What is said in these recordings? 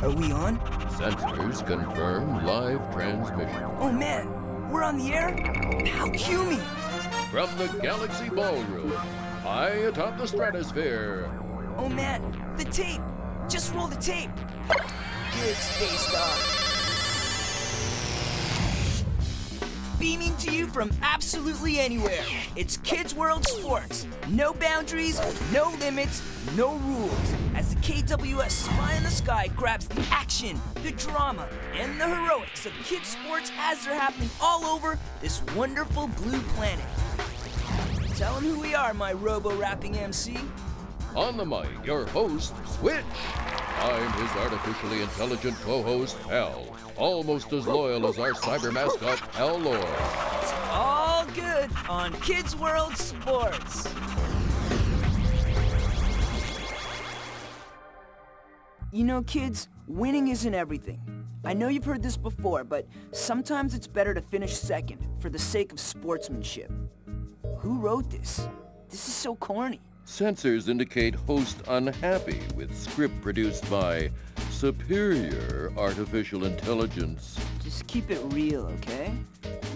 Are we on? Sensors confirm live transmission. Oh man, we're on the air? How cue me! From the Galaxy Ballroom, high atop the stratosphere. Oh man, the tape! Just roll the tape! Good, Space Dog. Beaming to you from absolutely anywhere. It's Kids World Sports. No boundaries, no limits, no rules. As the KWS Spy in the Sky grabs the action, the drama, and the heroics of kids sports as they're happening all over this wonderful blue planet. Tell them who we are, my robo-rapping MC. On the mic, your host, Switch. I'm his artificially intelligent co-host, Hal. Almost as loyal as our cyber mascot, Hal Lord. It's all good on Kids World Sports. You know, kids, winning isn't everything. I know you've heard this before, but sometimes it's better to finish second for the sake of sportsmanship. Who wrote this? This is so corny. Sensors indicate host unhappy with script produced by superior artificial intelligence. Just keep it real, okay?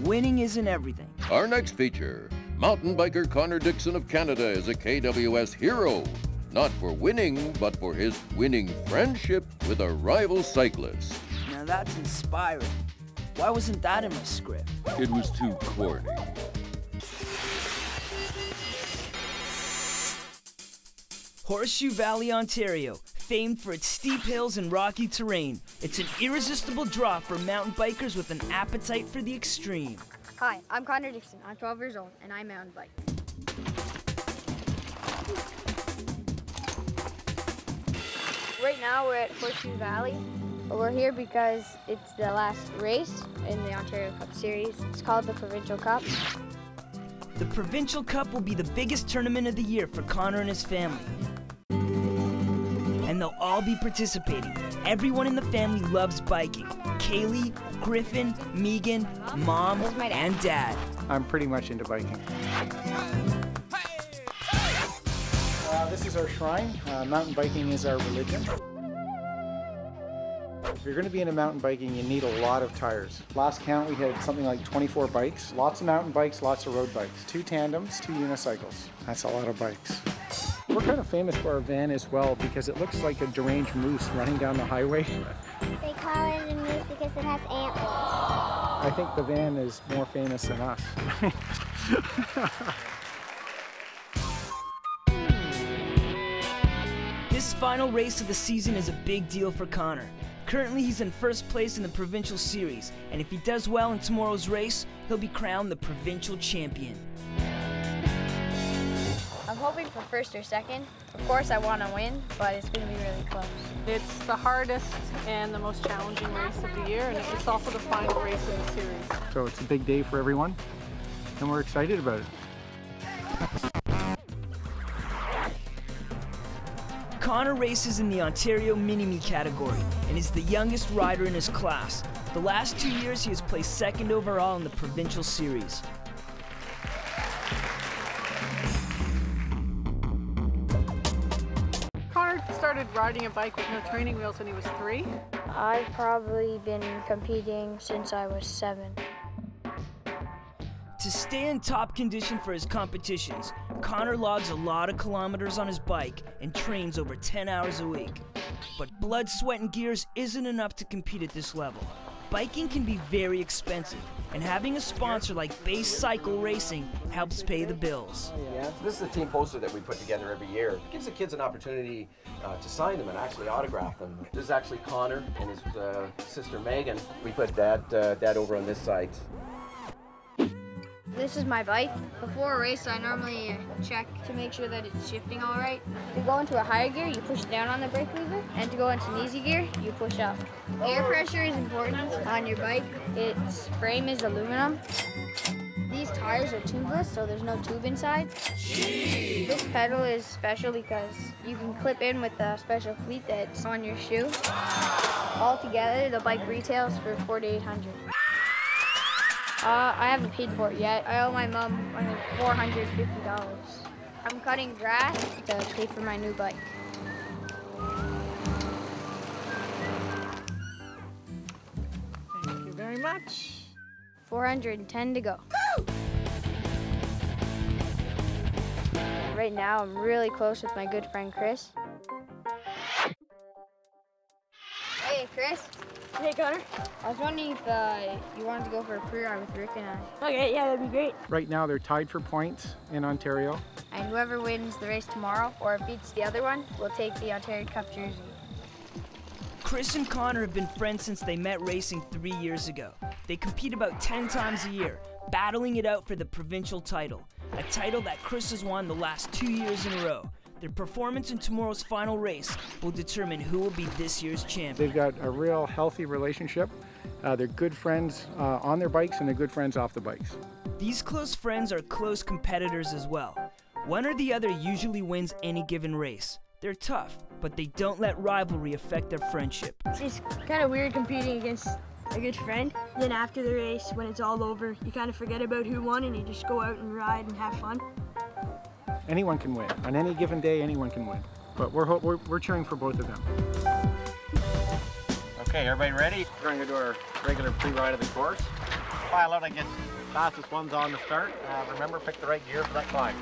Winning isn't everything. Our next feature, mountain biker Connor Dixon of Canada is a KWS hero. Not for winning, but for his winning friendship with a rival cyclist. Now that's inspiring. Why wasn't that in my script? It was too corny. Horseshoe Valley, Ontario, famed for its steep hills and rocky terrain. It's an irresistible draw for mountain bikers with an appetite for the extreme. Hi, I'm Connor Dixon. I'm 12 years old, and I mountain bike. Right now, we're at Horseshoe Valley. We're here because it's the last race in the Ontario Cup Series. It's called the Provincial Cup. The Provincial Cup will be the biggest tournament of the year for Connor and his family. And they'll all be participating. Everyone in the family loves biking. Kaylee, Griffin, Megan, Mom, and Dad. I'm pretty much into biking. This is our shrine. Mountain biking is our religion. If you're going to be into mountain biking, you need a lot of tires. Last count, we had something like 24 bikes. Lots of mountain bikes, lots of road bikes. 2 tandems, 2 unicycles. That's a lot of bikes. We're kind of famous for our van as well because it looks like a deranged moose running down the highway. They call it a moose because it has antlers. I think the van is more famous than us. This final race of the season is a big deal for Connor. Currently, he's in first place in the Provincial Series, and if he does well in tomorrow's race, he'll be crowned the Provincial Champion. I'm hoping for first or second. Of course, I want to win, but it's going to be really close. It's the hardest and the most challenging race of the year, and it's also the final race of the series. So it's a big day for everyone, and we're excited about it. Connor races in the Ontario Mini-Me category and is the youngest rider in his class. The last 2 years, he has placed second overall in the Provincial Series. Connor started riding a bike with no training wheels when he was 3. I've probably been competing since I was 7. To stay in top condition for his competitions, Connor logs a lot of kilometers on his bike and trains over 10 hours a week. But blood, sweat, and gears isn't enough to compete at this level. Biking can be very expensive, and having a sponsor like Base Cycle Racing helps pay the bills. Yeah, this is a team poster that we put together every year. It gives the kids an opportunity to sign them and actually autograph them. This is actually Connor and his sister Megan. We put Dad over on this side. This is my bike. Before a race, I normally check to make sure that it's shifting all right. To go into a higher gear, you push down on the brake lever, and to go into an easy gear, you push up. Air pressure is important on your bike. Its frame is aluminum. These tires are tubeless, so there's no tube inside. This pedal is special because you can clip in with a special cleat that's on your shoe. Altogether, the bike retails for $4,800. I haven't paid for it yet. I owe my mom $450. I'm cutting grass to pay for my new bike. very much. 410 to go. Right now, I'm really close with my good friend Chris. Hey, Chris. Hey, Connor. I was wondering if you wanted to go for a pre-ride with Rick and I. Okay, yeah, that'd be great. Right now they're tied for points in Ontario. And whoever wins the race tomorrow or beats the other one will take the Ontario Cup jersey. Chris and Connor have been friends since they met racing 3 years ago. They compete about 10 times a year, battling it out for the provincial title, a title that Chris has won the last 2 years in a row. Their performance in tomorrow's final race will determine who will be this year's champion. They've got a real healthy relationship. They're good friends on their bikes and they're good friends off the bikes. These close friends are close competitors as well. One or the other usually wins any given race. They're tough, but they don't let rivalry affect their friendship. It's just kind of weird competing against a good friend. Then after the race, when it's all over, you kind of forget about who won and you just go out and ride and have fun. Anyone can win. On any given day, anyone can win. But we're cheering for both of them. Okay, everybody ready? We're going to do our regular pre-ride of the course. File out, I guess, fastest ones on the start. Remember, pick the right gear for that climb.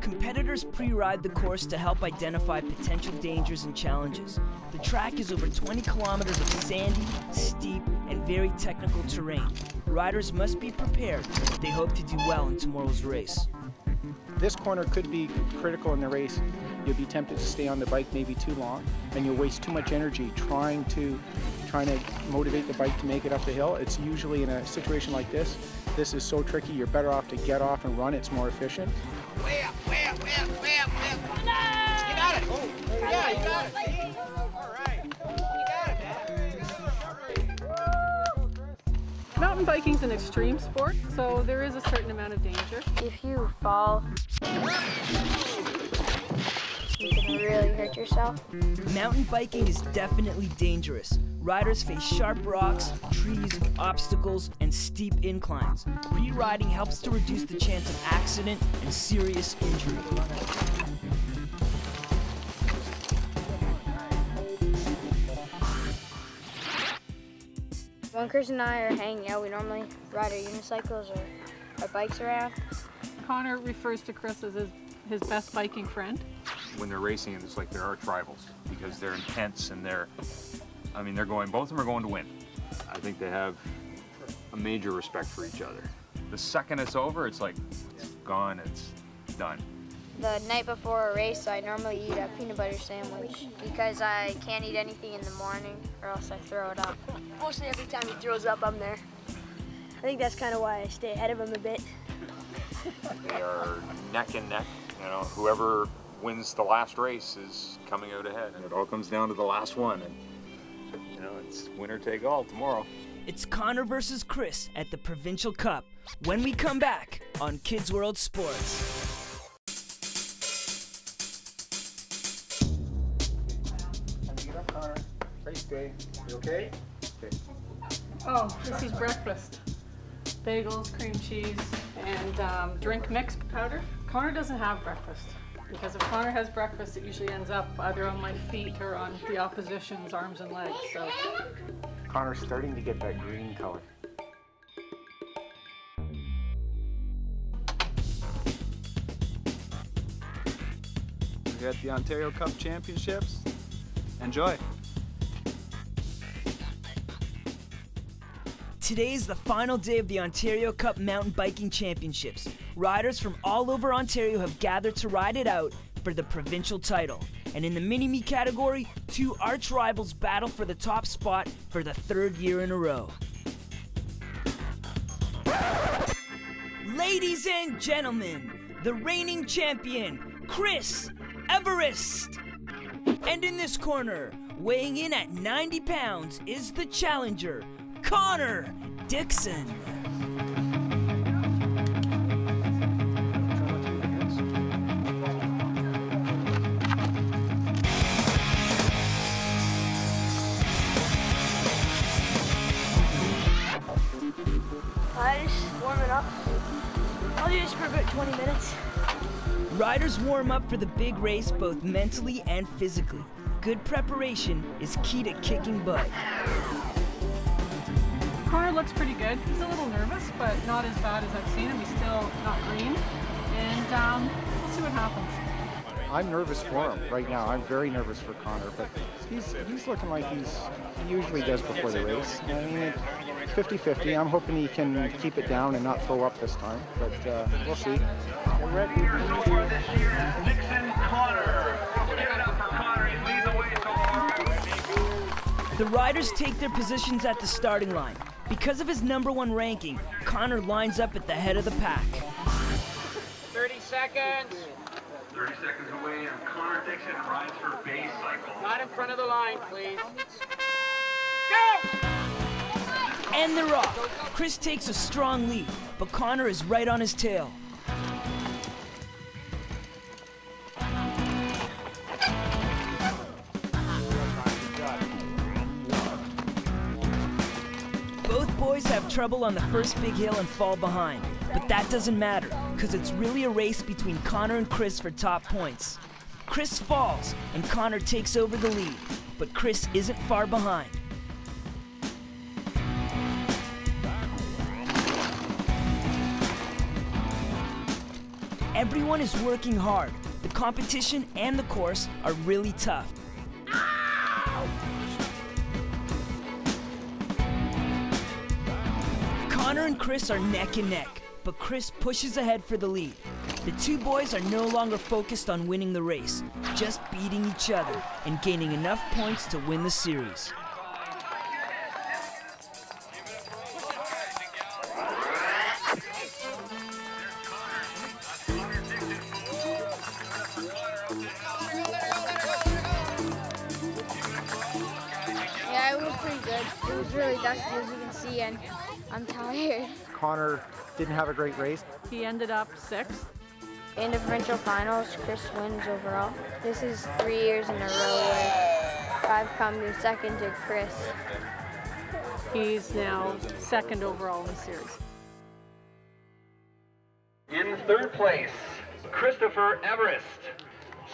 Competitors pre-ride the course to help identify potential dangers and challenges. The track is over 20 kilometers of sandy, steep, and very technical terrain. Riders must be prepared if they hope to do well in tomorrow's race. This corner could be critical in the race. You'll be tempted to stay on the bike maybe too long, and you'll waste too much energy trying to motivate the bike to make it up the hill. It's usually in a situation like this is so tricky, you're better off to get off and run. It's more efficient. Way up, way up, way up, way up, way up. You got it. Oh, yeah, you got it. See? All right. You got it, man. Mountain biking's an extreme sport, so there is a certain amount of danger. If you fall, you can really hurt yourself. Mountain biking is definitely dangerous. Riders face sharp rocks, trees, obstacles, and steep inclines. Pre-riding helps to reduce the chance of accident and serious injury. When Chris and I are hanging out, we normally ride our unicycles or our bikes around. Connor refers to Chris as his best biking friend. When they're racing, it's like there are rivals because they're intense and both of them are going to win. I think they have a major respect for each other. The second it's over, it's like, it's gone, it's done. The night before a race, I normally eat a peanut butter sandwich because I can't eat anything in the morning or else I throw it up. Mostly every time he throws up, I'm there. I think that's kind of why I stay ahead of him a bit. They are neck and neck. You know, whoever wins the last race is coming out ahead, and it all comes down to the last one. And you know, it's winner take all tomorrow. It's Connor versus Chris at the Provincial Cup when we come back on Kids World Sports. Get up, Connor. Race day. You okay? Okay. Oh, this is breakfast. Bagels, cream cheese, and drink mix powder. Connor doesn't have breakfast because if Connor has breakfast, it usually ends up either on my feet or on the opposition's arms and legs. So Connor's starting to get that green color. We're at the Ontario Cup Championships. Enjoy. Today is the final day of the Ontario Cup Mountain Biking Championships. Riders from all over Ontario have gathered to ride it out for the provincial title. And in the mini-me category, two arch rivals battle for the top spot for the third year in a row. Ladies and gentlemen, the reigning champion, Chris Everest. And in this corner, weighing in at 90 pounds, is the challenger, Connor Dixon. Just warming up. I'll do this for about 20 minutes. Riders warm up for the big race both mentally and physically. good preparation is key to kicking butt. Connor looks pretty good. He's a little nervous, but not as bad as I've seen him. He's still not green, and we'll see what happens. I'm nervous for him right now. I'm very nervous for Connor, but he's looking like he usually does before the race. I mean, 50-50. I'm hoping he can keep it down and not throw up this time, but we'll see. We're ready. For this year, Nixon Connor. Give it up for Connor. He's leading the way so far. The riders take their positions at the starting line. Because of his #1 ranking, Connor lines up at the head of the pack. 30 seconds. 30 seconds away, and Connor Dixon rides for base cycle. Not in front of the line, please. Go! And they're off. Chris takes a strong lead, but Connor is right on his tail. Both boys have trouble on the first big hill and fall behind, but that doesn't matter, because it's really a race between Connor and Chris for top points. Chris falls, and Connor takes over the lead, but Chris isn't far behind. Everyone is working hard. The competition and the course are really tough. Connor and Chris are neck and neck, but Chris pushes ahead for the lead. The two boys are no longer focused on winning the race, just beating each other and gaining enough points to win the series. Yeah, it was pretty good. It was really dusty, as you can see, and I'm tired. Connor didn't have a great race. He ended up 6th. In the provincial finals, Chris wins overall. This is 3 years in a row where I've come to second to Chris. He's now 2nd overall in the series. In third place, Christopher Everest.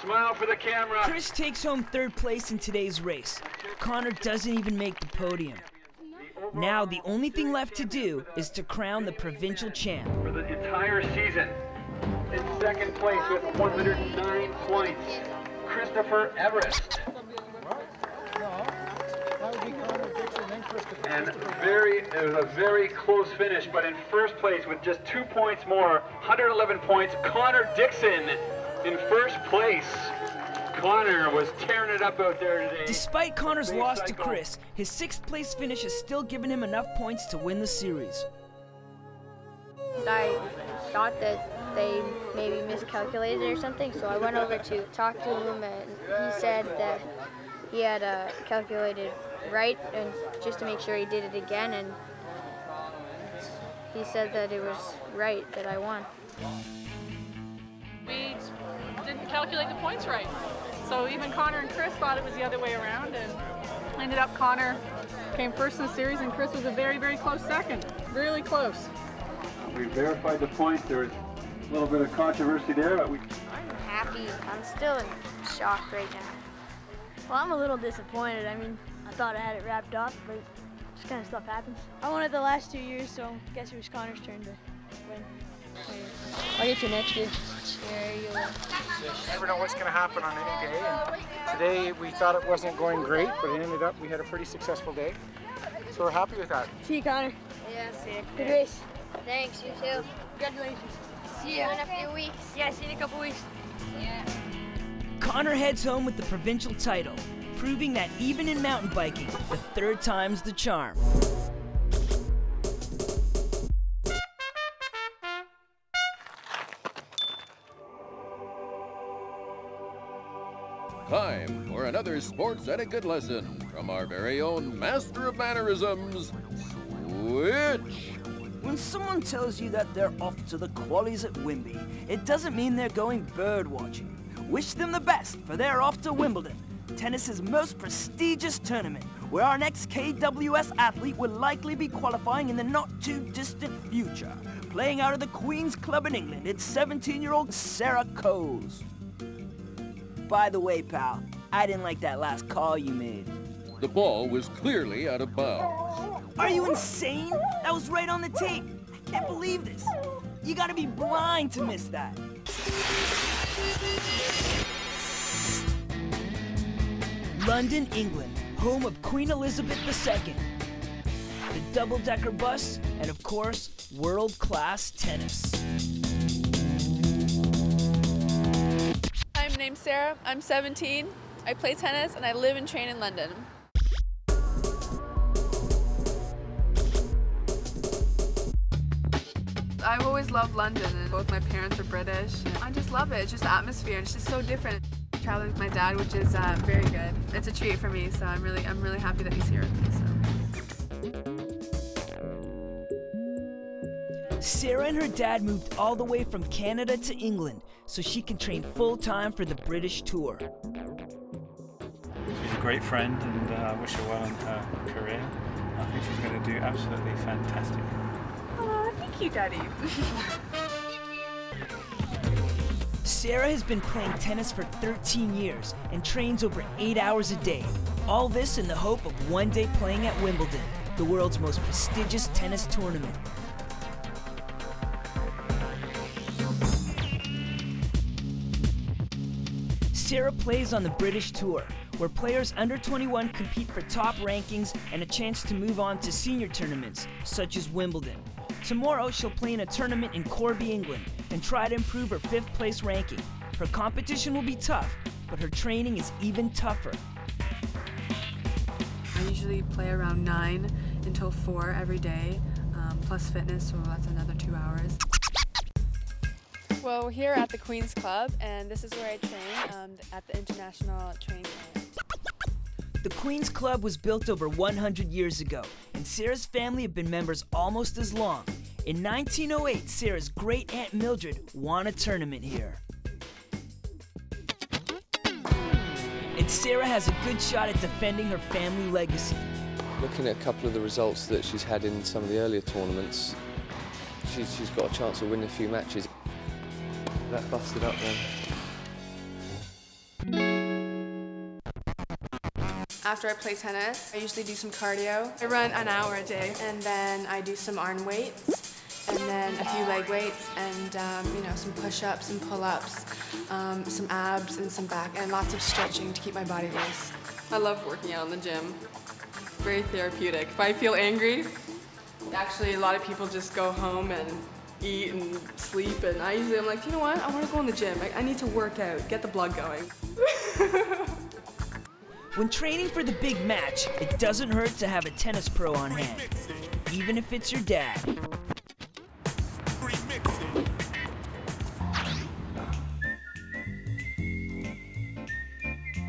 Smile for the camera. Chris takes home 3rd place in today's race. Connor doesn't even make the podium. Now the only thing left to do is to crown the provincial champ. For the entire season, in second place with 109 points, Christopher Everest. And it was a very close finish, but in first place with just 2 points more, 111 points, Connor Dixon in first place. Connor was tearing it up out there today. Despite Connor's loss to Chris, his 6th place finish has still given him enough points to win the series. I thought that they maybe miscalculated or something, so I went over to talk to him, and he said that he had calculated right, and just to make sure he did it again, and he said that it was right, that I won. We didn't calculate the points right. So even Connor and Chris thought it was the other way around, and ended up Connor came 1st in the series, and Chris was a very, very close 2nd. Really close. We verified the points. There was a little bit of controversy there, but we... I'm happy. I'm still in shock right now. Well, I'm a little disappointed. I mean, I thought I had it wrapped up, but this kind of stuff happens. I won it the last 2 years, so I guess it was Connor's turn to win. I'll get you next year. Sure, you will. You never know what's going to happen on any day. And today we thought it wasn't going great, but it ended up we had a pretty successful day. So we're happy with that. See you, Connor. Yeah, see you. Good race. Thanks, you too. Congratulations. See you in a few weeks. Yeah, see you in a couple weeks. Yeah. Connor heads home with the provincial title, proving that even in mountain biking, the 3rd time's the charm. Time for another sports etiquette lesson from our very own master of mannerisms, Switch. When someone tells you that they're off to the qualies at Wimby, it doesn't mean they're going bird watching. Wish them the best, for they're off to Wimbledon, tennis's most prestigious tournament, where our next KWS athlete will likely be qualifying in the not-too-distant future. Playing out of the Queen's Club in England, it's 17-year-old Sarah Coles. By the way, pal, I didn't like that last call you made. The ball was clearly out of bounds. Are you insane? That was right on the tape. I can't believe this. You gotta be blind to miss that. London, England, home of Queen Elizabeth II. The double-decker bus, and of course, world-class tennis. I'm named Sarah, I'm 17, I play tennis, and I live and train in London. I've always loved London, and both my parents are British. I just love it. It's just the atmosphere. It's just so different. Traveling with my dad, which is very good. It's a treat for me, so I'm really happy that he's here with me. So. Sarah and her dad moved all the way from Canada to England so she can train full-time for the British tour. She's a great friend, and I wish her well in her career. I think she's going to do absolutely fantastic. Aw, thank you, Daddy. Sarah has been playing tennis for 13 years and trains over 8 hours a day. All this in the hope of one day playing at Wimbledon, the world's most prestigious tennis tournament. Sarah plays on the British Tour, where players under 21 compete for top rankings and a chance to move on to senior tournaments, such as Wimbledon. Tomorrow, she'll play in a tournament in Corby, England, and try to improve her 5th place ranking. Her competition will be tough, but her training is even tougher. I usually play around 9 until 4 every day, plus fitness, so that's another 2 hours. Well, we're here at the Queen's Club, and this is where I train at the International Training Center. The Queen's Club was built over 100 years ago, and Sarah's family have been members almost as long. In 1908, Sarah's great-aunt Mildred won a tournament here. And Sarah has a good shot at defending her family legacy. Looking at a couple of the results that she's had in some of the earlier tournaments, she's got a chance of winning a few matches. That busted up then. After I play tennis, I usually do some cardio. I run an hour a day, and then I do some arm weights, and then a few leg weights, and you know, some push-ups and pull-ups, some abs and some back, and lots of stretching to keep my body loose. I love working out in the gym. It's very therapeutic. If I feel angry, actually a lot of people just go home and eat and sleep, and I'm like, you know what? I want to go in the gym. I need to work out, get the blood going. When training for the big match, it doesn't hurt to have a tennis pro on hand, even if it's your dad.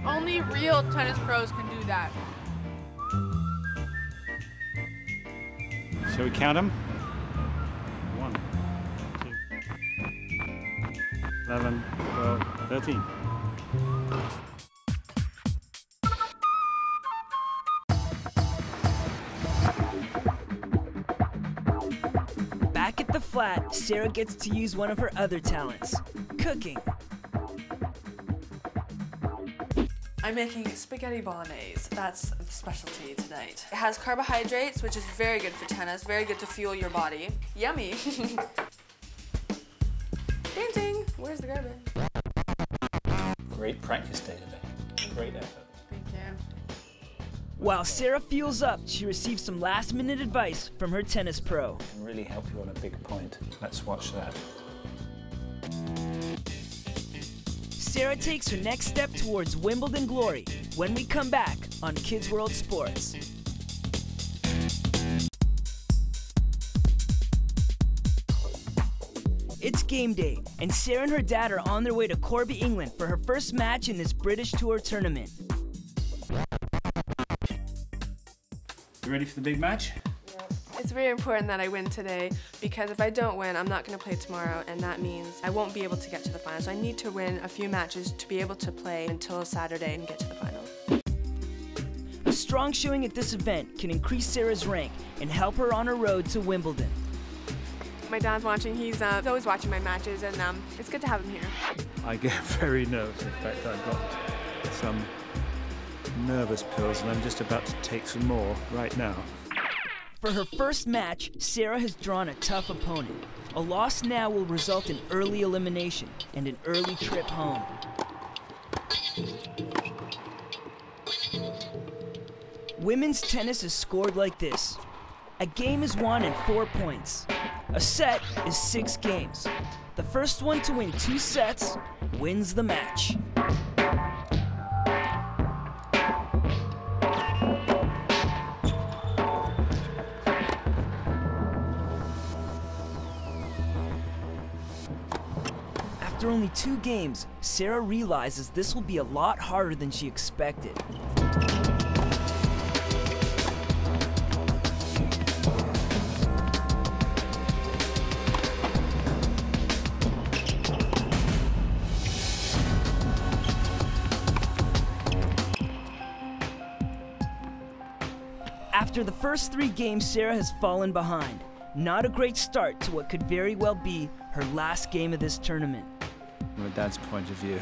Only real tennis pros can do that. Shall we count them? 1, 2, 11, 12, 13. Back at the flat, Sarah gets to use one of her other talents, cooking. I'm making spaghetti bolognese. That's the specialty tonight. It has carbohydrates, which is very good for tennis, very good to fuel your body. Yummy. Ding ding, where's the garbage? Great practice day today. Great effort. Thank you. While Sarah fuels up, she receives some last-minute advice from her tennis pro. Can really help you on a big point. Let's watch that. Sarah takes her next step towards Wimbledon glory when we come back on Kids World Sports. It's game day, and Sarah and her dad are on their way to Corby, England for her first match in this British Tour tournament. You ready for the big match? It's very important that I win today, because if I don't win, I'm not going to play tomorrow, and that means I won't be able to get to the final. So I need to win a few matches to be able to play until Saturday and get to the final. A strong showing at this event can increase Sarah's rank and help her on her road to Wimbledon. My dad's watching. He's always watching my matches, and it's good to have him here. I get very nervous. In fact, I've got some nervous pills, and I'm just about to take some more right now. For her first match, Sarah has drawn a tough opponent. A loss now will result in early elimination and an early trip home. Women's tennis is scored like this. A game is won in 4 points. A set is 6 games. The first one to win 2 sets wins the match. After only 2 games, Sarah realizes this will be a lot harder than she expected. After the first 3 games, Sarah has fallen behind. Not a great start to what could very well be her last game of this tournament. From a dad's point of view,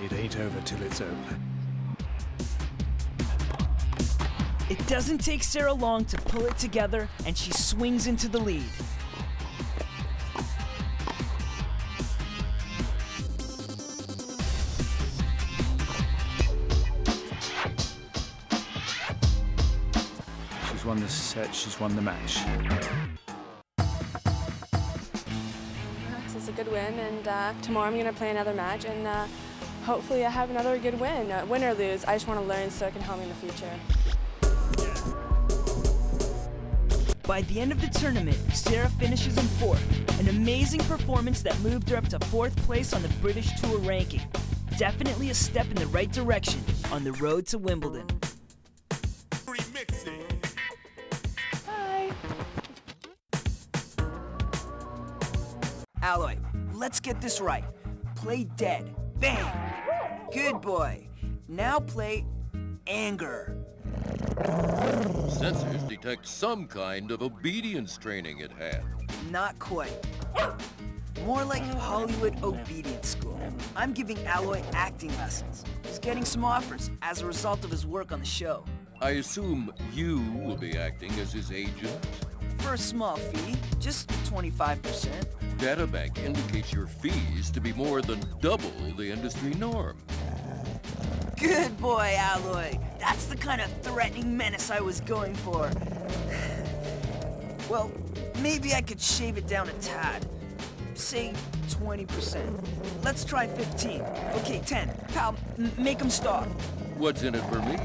it ain't over till it's over. It doesn't take Sarah long to pull it together, and she swings into the lead. She's won the set, she's won the match. It's a good win, and tomorrow I'm going to play another match, and hopefully I have another good win. Win or lose, I just want to learn so it can help me in the future. By the end of the tournament, Sarah finishes in 4th, an amazing performance that moved her up to 4th place on the British Tour ranking. Definitely a step in the right direction on the road to Wimbledon. Bye. Alloy, let's get this right. Play dead. Bang! Good boy. Now play anger. Sensors detect some kind of obedience training at hand. Not quite. More like Hollywood obedience school. I'm giving Alloy acting lessons. He's getting some offers as a result of his work on the show. I assume you will be acting as his agent? For a small fee, just 25%. Databank indicates your fees to be more than double the industry norm. Good boy, Alloy. That's the kind of threatening menace I was going for. Well, maybe I could shave it down a tad. Say 20%. Let's try 15. Okay, 10. Pal, make him stop. What's in it for me?